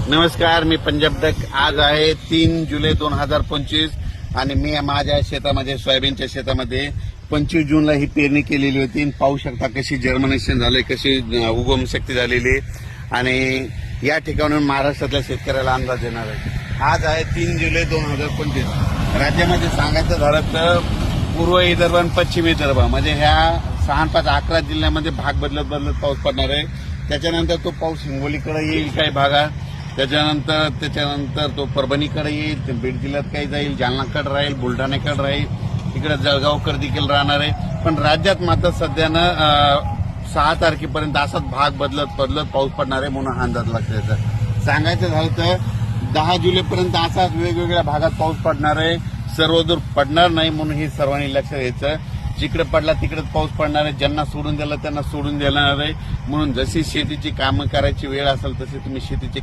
नमस्कार, मी पंजाब तक. आज आहे 3 जुलै 2025 आणि मी माझ्या शेतामध्ये सोयाबीनच्या शेतामध्ये 25 जूनला ही पेरणी केलेली होती. पाहू शकता कशी जर्मिनेशन झाले, कशी उगम शक्ती झालेली आणि या ठिकाणून महाराष्ट्रातल्या शेतकऱ्याला अंदाज येणार आहे. आज आहे 3 जुलै 2025. राज्यामध्ये सांगायचं झालं तर पूर्व विदर्भ आणि पश्चिम विदर्भ म्हणजे ह्या 6-5-11 जिल्ह्यामध्ये भाग बदलत पाऊस पडणार आहे. त्याच्यानंतर तो पाऊस हिंगोलीकडे येईल काही भागात, त्याच्यानंतर तो परभणीकडे येईल, बीड जिल्ह्यात काही जाईल, जालनाकडे राहील, बुलढाण्याकडे राहील, इकडे जळगावकडे देखील राहणार आहे. पण राज्यात मात्र सध्यानं 6 तारखेपर्यंत असाच भाग बदलत पाऊस पडणार आहे म्हणून हा अंदाज लागतो. सांगायचं झालं तर 10 जुलैपर्यंत असाच वेगवेगळ्या भागात पाऊस पडणार आहे. सर्वदूर पडणार नाही म्हणून हे सर्वांनी लक्षात घ्यायचं. जिकडे पडला तिकडेच पाऊस पडणार आहे. ज्यांना सोडून दिला त्यांना सोडून देणार आहे. म्हणून जशी शेतीची कामं करायची वेळ असेल तशी तुम्ही शेतीची